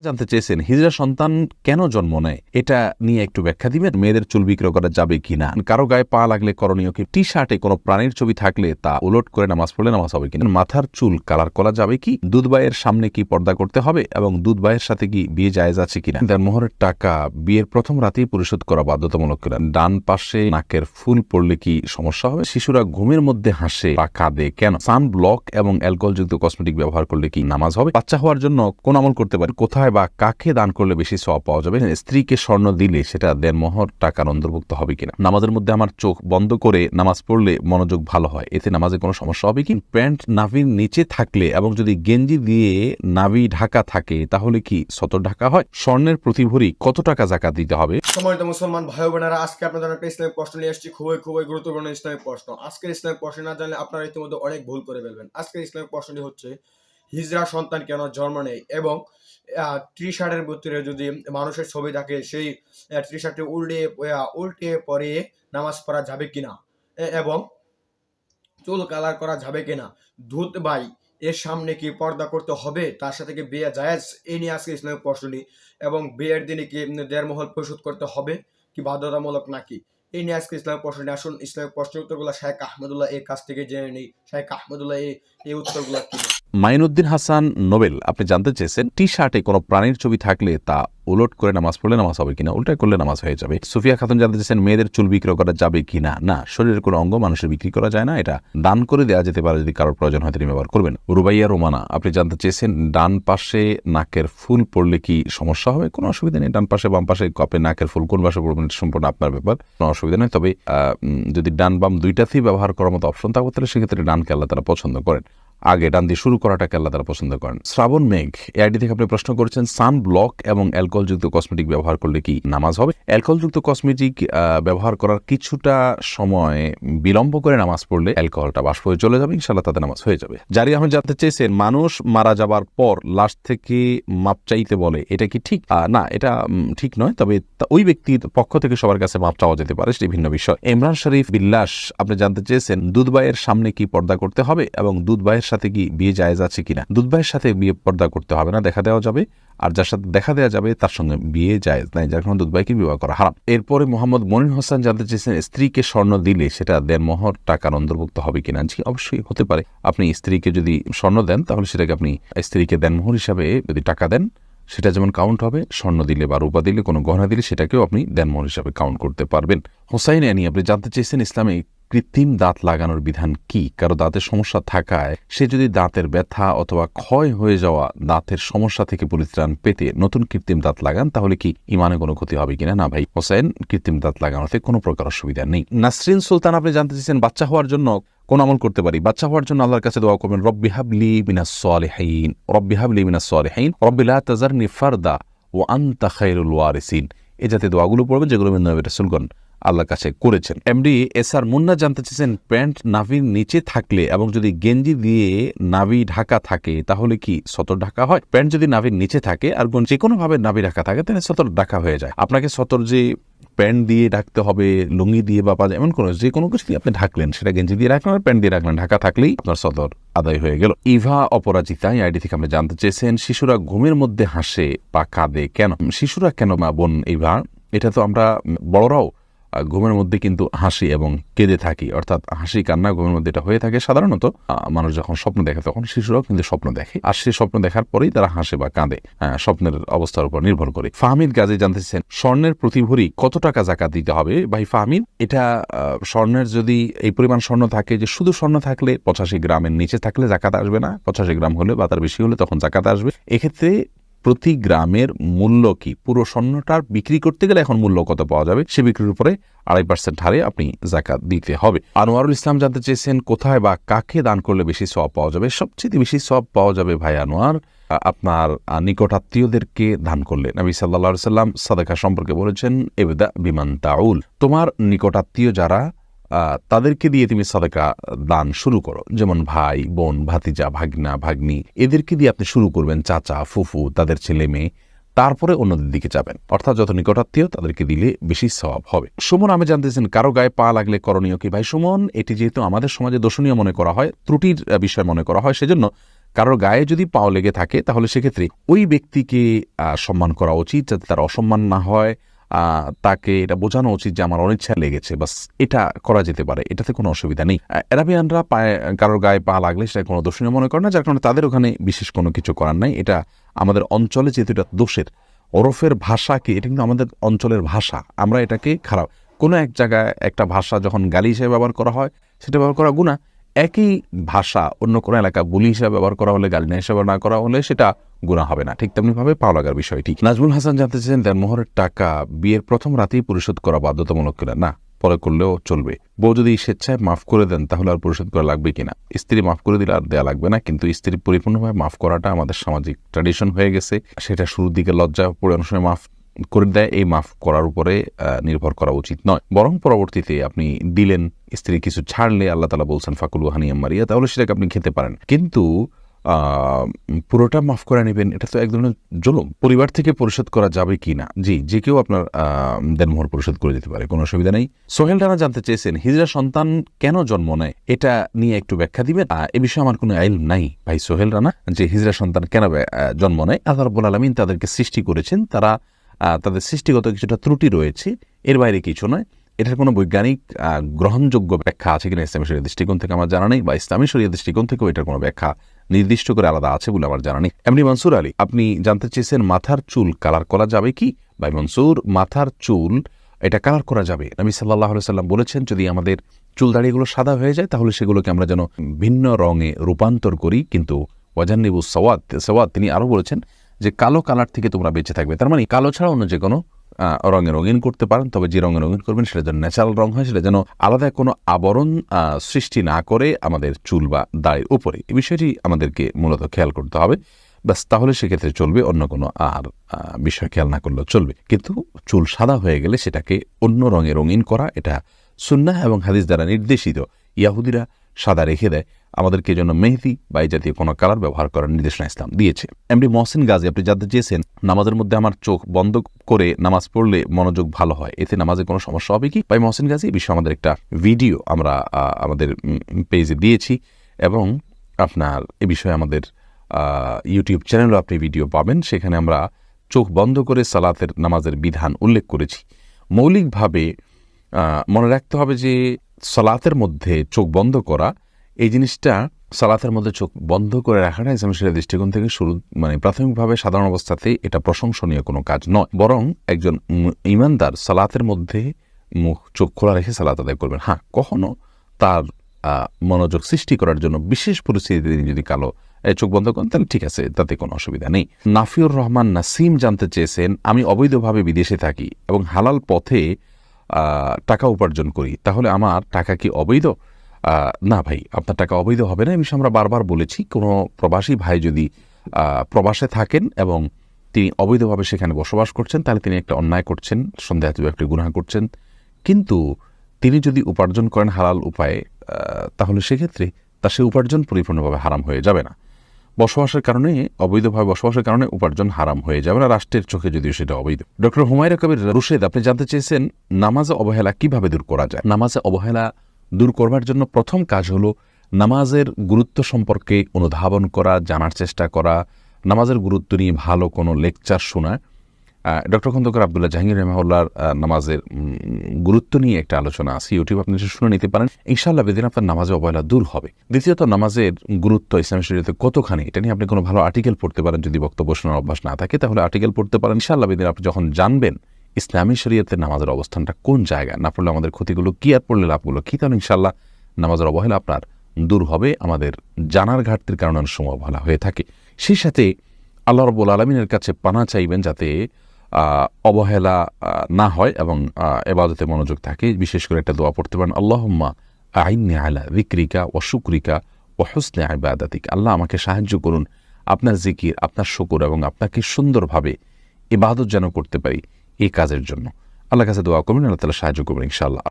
জানতে চেয়েছেন হিজড়া সন্তান কেন জন্ম নেয় এটা নিয়ে একটু ব্যাখ্যা দিবেন। মেয়েদের চুল বিক্রয় করা যাবে কিনা, কারো গায়ে পা লাগলে করণীয় কি, টি শার্টে কোনো প্রাণীর ছবি থাকলে তা উলট করে নামাজ পড়লে নামাজ হবে কিনা, মাথার চুল কালার করা যাবে কি, দুধ ভাইয়ের সামনে কি পর্দা করতে হবে এবং দুধ ভাইয়ের সাথে কি বিয়ে জায়েজ আছে কিনা, তার মোহরের টাকা বিয়ের প্রথম রাতেই পরিশোধ করা বাধ্যতামূলক কিনা, ডান পাশে নাকের ফুল পড়লে কি সমস্যা হবে, শিশুরা ঘুমের মধ্যে হাসে বা কাঁদে কেন, সান ব্লক এবং অ্যালকোহলযুক্ত কসমেটিক ব্যবহার করলে কি নামাজ হবে, বাচ্চা হওয়ার জন্য কোন আমল করতে পারে, কোথায় বা কাকে দান করলে বেশি সওয়াব পাওয়া যাবে, স্ত্রীকে স্বর্ণ দিলে সেটা দেনমোহর টাকার অন্তর্ভুক্ত হবে কিনা, নামাজের মধ্যে আমার চোখ বন্ধ করে নামাজ পড়লে মনোযোগ ভালো হয়, এতে নামাজে কোনো সমস্যা হবে কি, প্যান্ট নাভির নিচে থাকলে এবং যদি গেঞ্জি দিয়ে নাভি ঢাকা থাকে তাহলে কি সতর ঢাকা হয়, স্বর্ণের প্রতি ভরি কত টাকা যাকাত দিতে হবে। সম্মানিত মুসলমান ভাই বোনেরা, আজকে আপনাদের একটা ইসলামিক প্রশ্ন নিয়ে আসছি, খুবই গুরুত্বপূর্ণ ইসলামিক প্রশ্ন। আজকের ইসলামিক প্রশ্ন না জানলে আপনারা ইতিমধ্যে অনেক ভুল করে ফেলবেন। আজকের ইসলামিক প্রশ্নটি হচ্ছে হিজড়া সন্তান কেন জন্ম নেয় এবং টি শার্টের ভিতরে যদি মানুষের ছবি থাকে সেই টি শার্টে উল্টে পরে নামাজ পড়া যাবে কিনা এবং চুল কালার করা যাবে কিনা, দুধ ভাই এর সামনে কি পর্দা করতে হবে, তার সাথে কি বিয়ে জায়েজ, এই নিয়ে আজকে ইসলামিক প্রশ্নটি, এবং বিয়ের দিনে কি দেড়মহল পরিশোধ করতে হবে কি বাধ্যতামূলক নাকি, এই নিয়ে আজকে ইসলামিক প্রশ্নটি। আসুন ইসলামিক প্রশ্নের উত্তরগুলো শেখ আহমেদুল্লাহ এর কাছ থেকে জেনে নেই। শেখ আহমেদুল্লাহ এই উত্তরগুলো কি? মাইনুদ্দিন হাসান নোবেল, আপনি জানতে চেয়েছেন টি শার্টে কোনো প্রাণীর ছবি থাকলে তা উলট করে নামাজ পড়লে নামাজ হবে কিনা, উল্টা করলে নামাজ হয়ে যাবে। সুফিয়া খাতুন জানতে চেয়েছেন মেয়েদের চুল বিক্রয় করা যাবে কিনা, না, শরীরের কোনো অঙ্গ মানুষের বিক্রি করা যায় না, এটা দান করে দেওয়া যেতে পারে, যদি কারোর প্রয়োজন হয় তিনি ব্যবহার করবেন। রুবাইয়া রোমানা, আপনি জানতে চেয়েছেন ডান পাশে নাকের ফুল পড়লে কি সমস্যা হবে, কোনো অসুবিধা নেই, ডান পাশে বাম পাশে আপনি নাকের ফুল কোন পাশে পড়বেন সম্পূর্ণ আপনার ব্যাপার, কোনো অসুবিধা নেই। তবে যদি ডান বাম দুইটাতেই ব্যবহার করার মতো অপশন থাকবে তাহলে সেক্ষেত্রে ডানকে আল্লাহ তারা পছন্দ করেন, আগে ডান দিয়ে শুরু করাটাকে আল্লাহ তারা পছন্দ করেন। শ্রাবণ মেঘ এআইডি থেকে আপনি প্রশ্ন করেছেন সান ব্লক এবং অ্যালকোহলযুক্ত কসমেটিক ব্যবহার করলে কি নামাজ হবে। অ্যালকোহলযুক্ত কসমেটিক ব্যবহার করার কিছুটা সময় বিলম্ব করে নামাজ পড়লে অ্যালকোহলটা বাষ্প হয়ে চলে যাবে, ইনশাআল্লাহ তাদের নামাজ হয়ে যাবে। জারি আহমেদ জানতে চেয়েছেন মানুষ মারা যাবার পর লাশ থেকে মাপ চাইতে বলে, এটা কি ঠিক? না, এটা ঠিক নয়, তবে ওই ব্যক্তির পক্ষ থেকে সবার কাছে মাপ চাওয়া যেতে পারে, সেটি ভিন্ন বিষয়। ইমরান শরীফ বিল্লাস, আপনি জানতে চেয়েছেন দুধ ভাইয়ের সামনে কি পর্দা করতে হবে এবং দুধ ভাইয়ের সাথে কি বিয়ে জায়েজ আছে কিনা। দুধ ভাইয়ের সাথে বিয়ে পর্দা করতে হবে না, দেখা দেওয়া যাবে, আর যার সাথে দেখা দেওয়া যাবে তার সঙ্গে বিয়ে জায়েজ নাই, যার কারণে দুধ ভাইকে বিবাহ করা হারাম। এরপরে মোহাম্মদ মনির হোসেন জানতে চেয়েছেন স্ত্রীকে স্বর্ণ দিলে সেটা দেনমোহর টাকার অন্তর্ভুক্ত হবে কিনা। জি, অবশ্যই হতে পারে। আপনি স্ত্রীকে যদি স্বর্ণ দেন তাহলে সেটাকে আপনি স্ত্রীকে দেনমোহর হিসাবে যদি টাকা দেন সেটা যেমন কাউন্ট হবে, স্বর্ণ দিলে বা রূপা দিলে কোনো গহনা দিলে সেটাকেও আপনি দেনমোহর হিসাবে কাউন্ট করতে পারবেন। হোসাইন আনি, আপনি জানতে চেয়েছেন ইসলামে কৃত্রিম দাঁত লাগানোর বিধান কি, কারো দাঁতের সমস্যা থাকায় সে যদি দাঁতের ব্যথা অথবা ক্ষয় হয়ে যাওয়া দাঁতের সমস্যা থেকে পরিত্রাণ পেতে নতুন কৃত্রিম দাঁত লাগান তাহলে কি ইমানে কোনো ক্ষতি হবে কিনা। না ভাই হোসেন, কৃত্রিম দাঁত লাগানোতে কোনো প্রকার অসুবিধা নেই। নাসরিন সুলতান, আপনি জানতে চেয়েছেন বাচ্চা হওয়ার জন্য কোন আমল করতে পারি। বাচ্চা হওয়ার জন্য আল্লাহর কাছে দোয়া করবেন, রব্বি হাবলি মিনাস সালিহিন, রব্বি হাবলি মিনাস সালিহিন, রব্বি লা তাজারনি ফারদা ওয়া আনতা খায়রুল ওয়ারিসিন, এই জাতীয় দোয়াগুলো পড়বেন যেগুলো নবী রাসূলগণ আল্লাহর কাছে করেছেন। এমডি এসআর মুন্না জানতে চেয়েছেন প্যান্ট নাভির নিচে থাকলে এবং যদি গেঞ্জি দিয়ে নাভি ঢাকা থাকে তাহলে কি সতর ঢাকা হয়। প্যান্ট যদি নাভির নিচে থাকে আর যে কোনো ভাবে নাভি ঢাকা থাকে তাহলে সতর ঢাকা হয়ে যায়। আপনাকে সতর যে প্যান্ট দিয়ে ঢাকতে হবে, লুঙ্গি দিয়ে বা পাজা, এমন কোনো যে কোনো কিছু দিয়ে আপনি ঢাকলেন, সেটা গেঞ্জি দিয়ে রাখলেন আর প্যান্ট দিয়ে রাখলেন, ঢাকা থাকলেই আপনার সতর আদায় হয়ে গেল। ইভা অপরাজিতা আইডি থেকে আপনি জানতে চেয়েছেন শিশুরা ঘুমের মধ্যে হাসে বা কাঁদে কেন। শিশুরা কেন মা বোন ইভা, এটা তো আমরা বড়রাও ঘুমের মধ্যে কিন্তু হাসি এবং কেঁদে থাকি, অর্থাৎ হাসি কান্না ঘুমের মধ্যে এটা হয়ে থাকে সাধারণত। মানুষ যখন স্বপ্ন দেখে তখন শিশুরাও কিন্তু স্বপ্ন দেখে, আর সেই স্বপ্ন দেখার পরেই তারা হাসে বা কাঁদে, স্বপ্নের অবস্থার উপর নির্ভর করে। ফাহমিদ গাজী জানতেছেন স্বর্ণের প্রতি ভরি কত টাকা যাকাত দিতে হবে। ভাই ফাহমিদ, এটা স্বর্ণের যদি এই পরিমাণ স্বর্ণ থাকে যে শুধু স্বর্ণ থাকলে 85 গ্রামের নিচে থাকলে যাকাত আসবে না, 85 গ্রাম হলে বা তার বেশি হলে তখন যাকাত আসবে। এক্ষেত্রে প্রতি গ্রামের মূল্য কি, পুরো স্বর্ণটার বিক্রি করতে গেলে এখন মূল্য কত পাওয়া যাবে, সে বিক্রির উপরে 2.5% হারে আপনি যাকাত দিতে হবে। আনোয়ারুল ইসলাম জানতে চেয়েছেন কোথায় বা কাকে দান করলে বেশি সওয়াব পাওয়া যাবে। সবচেয়ে বেশি সওয়াব পাওয়া যাবে ভাই আনোয়ার আপনার নিকটাত্মীয়দেরকে দান করলে। নবী সাল্লাল্লাহু আলাইহি ওয়াসাল্লাম সাদাকা সম্পর্কে বলেছেন ইবদা বিমান তাউল, তোমার নিকটাত্মীয় যারা তাদেরকে দিয়ে তুমি সাদাকা দান শুরু করো, যেমন ভাই বোন ভাতিজা ভাগনা ভাগ্নি, এদেরকে দিয়ে আপনি শুরু করবেন, চাচা ফুফু তাদের ছেলে মেয়ে, তারপরে অন্যদের দিকে যাবেন, অর্থাৎ যত নিকটাত্মীয় তাদেরকে দিলে বেশি সওয়াব হবে। সুমন আমি জানতেছেন কারো গায়ে পা লাগলে করণীয় কি। ভাই সুমন, এটি যেহেতু আমাদের সমাজে দর্শনীয় মনে করা হয়, ত্রুটির বিষয় মনে করা হয়, সেজন্য কারোর গায়ে যদি পাও লেগে থাকে তাহলে সেক্ষেত্রে ওই ব্যক্তিকে সম্মান করা উচিত, যাতে তার অসম্মান না হয়। তাকে এটা বোঝানো উচিত যে আমার অনিচ্ছা লেগেছে, বাস এটা করা যেতে পারে, এটাতে কোনো অসুবিধা নেই। অ্যারাবিয়ানরা কারোর গায়ে পা লাগলে সেটা কোনো দোষণীয় মনে করে না, যার কারণে তাদের ওখানে বিশেষ কোনো কিছু করার নাই। এটা আমাদের অঞ্চলে যেহেতু এটা দোষের ওরফের ভাষাকে, এটা কিন্তু আমাদের অঞ্চলের ভাষা, আমরা এটাকে খারাপ কোনো এক জায়গায় একটা ভাষা যখন গালি হিসেবে ব্যবহার করা হয় সেটা ব্যবহার করা গুনাহ। একই ভাষা অন্য কোনো এলাকা বুলি হিসেবে ব্যবহার করা হলে, গালি হিসেবে না করা হলে সেটা গুনাহ হবে না। ঠিক তেমনিভাবে পাও লাগার বিষয়টি। নাজমুল হাসান জানতে চাইছেন দেনমোহরের টাকা বিয়ের প্রথম রাতেই পরিশোধ করা বাধ্যতামূলক কিনা? না, পরে করলেও চলবে। বউ যদি স্বেচ্ছায় মাফ করে দেন তাহলে আর পরিশোধ করা লাগবে কিনা? স্ত্রী মাফ করে দিলে আর দেওয়া লাগবে না, কিন্তু স্ত্রী পরিপূর্ণভাবে মাফ করাটা আমাদের সামাজিক ট্র্যাডিশন হয়ে গেছে। সেটা শুরুর দিকে লজ্জা পড়ে অনেক সময় মাফ করে দেয়, এই মাফ করার উপরে নির্ভর করা উচিত নয়, বরং পরবর্তীতে আপনি দিলেন, স্ত্রী কিছু ছাড়লে আল্লাহ তাআলা বলছেন ফাকুলু হানিয়াম মারিয়া, তাহলে সেটাকে আপনি খেতে পারেন, কিন্তু পুরোটা মাফ করে নেবেন এটা তো এক ধরনের জুলুম। পরিবার থেকে পরিশোধ করা যাবে কি না? জি, যে কেউ আপনার দেনমোহর পরিশোধ করে দিতে পারে, কোনো অসুবিধা নেই। সোহেল রানা জানতে চেয়েছেন হিজড়া সন্তান কেন জন্ম নেয়, এটা নিয়ে একটু ব্যাখ্যা দিবেন। এ বিষয়ে আমার কোনো ইলম নাই ভাই সোহেল রানা, যে হিজড়া সন্তান কেন জন্ম নেয়। আল্লাহ রাব্বুল আলামিন তাদেরকে সৃষ্টি করেছেন, তারা তাদের সৃষ্টিগত কিছুটা ত্রুটি রয়েছে, এর বাইরে কিছু নয়। এটার কোনো বৈজ্ঞানিক গ্রহণযোগ্য ব্যাখ্যা আছে কিনা ইসলামী শরীয়তের দৃষ্টিকোণ থেকে আমার জানা নেই, বা ইসলামী শরীয়তের দৃষ্টিকোণ থেকেও এটার কোনো ব্যাখ্যা নির্দিষ্ট করে আলাদা আছে বলে আমার জানা নেই। এমনি মনসুর আলী আপনি জানতে চেয়েছেন মাথার চুল কালার করা যাবে কি? ভাই মনসুর, মাথার চুল এটা কালার করা যাবে। নবী সাল্লাল্লাহু আলাইহি সাল্লাম বলেছেন যদি আমাদের চুল দাড়িগুলো সাদা হয়ে যায় তাহলে সেগুলোকে আমরা যেন ভিন্ন রঙে রূপান্তর করি, কিন্তু ওয়াজান্নিবু সাওয়াদ তিনি আরও বলেছেন যে কালো কালার থেকে তোমরা বেঁচে থাকবে। তার মানে কালো ছাড়া অন্য যে কোনো রঙে রঙিন করতে পারেন, তবে যে রঙে রঙিন করবেন সেটা যেন ন্যাচারাল রং হয়, সেটা যেন আলাদা কোনো আবরণ সৃষ্টি না করে আমাদের চুল বা দাড়ির উপরে। এই বিষয়টি আমাদেরকে মূলত খেয়াল করতে হবে, ব্যাস, তাহলে সেক্ষেত্রে চলবে, অন্য কোনো আর বিষয় খেয়াল না করলেও চলবে। কিন্তু চুল সাদা হয়ে গেলে সেটাকে অন্য রঙে রঙিন করা এটা সুন্নাহ এবং হাদিস দ্বারা নির্দেশিত। ইয়াহুদিরা সাদা রেখে দেয়, আমাদেরকে জন্য মেহেদি বা এই জাতীয় কোনো কালার ব্যবহার করার নির্দেশনা ইসলাম দিয়েছে। এমডি মহসিন গাজী আপনি জানতে চেয়েছেন নামাজের মধ্যে আমার চোখ বন্ধ করে নামাজ পড়লে মনোযোগ ভালো হয়, এতে নামাজে কোনো সমস্যা হবে কি? ভাই মহসিন গাজী, এই বিষয়ে আমাদের একটা ভিডিও আমরা আমাদের পেজে দিয়েছি, এবং আপনার এ বিষয়ে আমাদের ইউটিউব চ্যানেলও আপনি ভিডিও পাবেন, সেখানে আমরা চোখ বন্ধ করে সালাতের নামাজের বিধান উল্লেখ করেছি। মৌলিকভাবে মনে রাখতে হবে যে সালাতের মধ্যে চোখ বন্ধ করা, এই জিনিসটা সালাতের মধ্যে চোখ বন্ধ করে রাখাটা ইসলামী শরীয়তের দৃষ্টিকোণ থেকে প্রাথমিকভাবে সাধারণ অবস্থাতে এটা প্রশংসনীয় কোনো কাজ নয়, বরং একজন ইমানদার সালাতের মধ্যে চোখ খোলা রেখে সালাত আদায় করবেন। হ্যাঁ, কখনো তার মনোযোগ সৃষ্টি করার জন্য বিশেষ পরিস্থিতিতে তিনি যদি চোখ বন্ধ করেন তাহলে ঠিক আছে, তাতে কোনো অসুবিধা নেই। নাফিউর রহমান নাসিম জানতে চেয়েছেন আমি অবৈধভাবে বিদেশে থাকি এবং হালাল পথে টাকা উপার্জন করি, তাহলে আমার টাকা কি অবৈধ? না ভাই, আপনার টাকা অবৈধ হবে না। এই বিষয়ে আমরা বারবার বলেছি, কোনো প্রবাসী ভাই যদি প্রবাসে থাকেন এবং তিনি অবৈধভাবে সেখানে বসবাস করছেন তাহলে তিনি একটা অন্যায় করছেন, সন্দেহাতীত একটি গুনাহ করছেন। কিন্তু তিনি যদি উপার্জন করেন হালাল উপায়ে, তাহলে সেক্ষেত্রে তার সে উপার্জন পরিপূর্ণভাবে হারাম হয়ে যাবে না। বসবাসের কারণে, অবৈধভাবে বসবাসের কারণে উপার্জন হারাম হয়ে যাবে না, রাষ্ট্রের চোখে যদিও সেটা অবৈধ। ডক্টর হুমায়রা কবির রুশেদ আপনি জানতে চেয়েছেন নামাজে অবহেলা কিভাবে দূর করা যায়। নামাজে অবহেলা দূর করবার জন্য প্রথম কাজ হলো নামাজের গুরুত্ব সম্পর্কে অনুধাবন করা, জানার চেষ্টা করা, নামাজের গুরুত্ব নিয়ে ভালো কোনো লেকচার শোনা। ডক্টর খন্দকার আব্দুল্লাহ জাহাঙ্গীর রহমাহুল্লাহর নামাজের গুরুত্ব নিয়ে একটা আলোচনা আছে, ইউটিউব আপনি শুনে নিতে পারেন। ইনশাআল্লাহ বেদিন আপনার নামাজে অবহেলা দূর হবে। দ্বিতীয়ত, নামাজের গুরুত্ব ইসলামী শরীয়তে কতখানি, এটা নিয়ে আপনি কোনো ভালো আর্টিকেল পড়তে পারেন। যদি বক্তব্য শোনার অভ্যাস না থাকে তাহলে আর্টিকেল পড়তে পারেন। ইনশাআল্লাহ বেদিন আপনি যখন জানবেন ইসলামী শরীয়তের নামাজের অবস্থানটা কোন জায়গায়, না পড়লে আমাদের ক্ষতিগুলো কি আর পড়লে লাভগুলো কি, তাহলে ইনশাআল্লাহ নামাজের অবহেলা আপনার দূর হবে। আমাদের জানার ঘাটতির কারণে অনেক সময় অবহেলা হয়ে থাকে। সেই সাথে আল্লাহ রাব্বুল আলামিনের কাছে পানা চাইবেন যাতে অবহেলা না হয় এবং ইবাদতে মনোযোগ থাকে। বিশেষ করে একটা দোয়া পড়তে পারেন, আল্লাহুম্মা আইন্নি আলা যিকরিকা ওয়া শুকরিকা ওয়া হুসনি ইবাদাতিক। আল্লাহ আমাকে সাহায্য করুন আপনার জিকির, আপনার শুকর এবং আপনাকে সুন্দরভাবে ইবাদত যেন করতে পারি, এই কাজের জন্য আল্লাহর কাছে দোয়া করবেন, আল্লাহ তাআলা সাহায্য করবেন ইনশাআল্লাহ।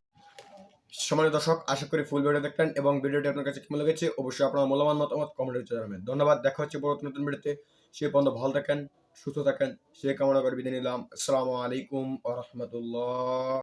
সম্মানিত দর্শক, আশা করি ফুল ভিডিও দেখলেন এবং ভিডিওটি আপনার কাছে কেমন লেগেছে অবশ্যই আপনার মূল্যবান মতামত কমেন্টে জানাবেন। ধন্যবাদ, দেখা হচ্ছে পরবর্তী নতুন ভিডিওতে। সে পর্যন্ত ভালো থাকেন, সুস্থ থাকেন, সে কামনা করে বিদায় নিলাম। আসসালামু আলাইকুম ওয়া রাহমাতুল্লাহ।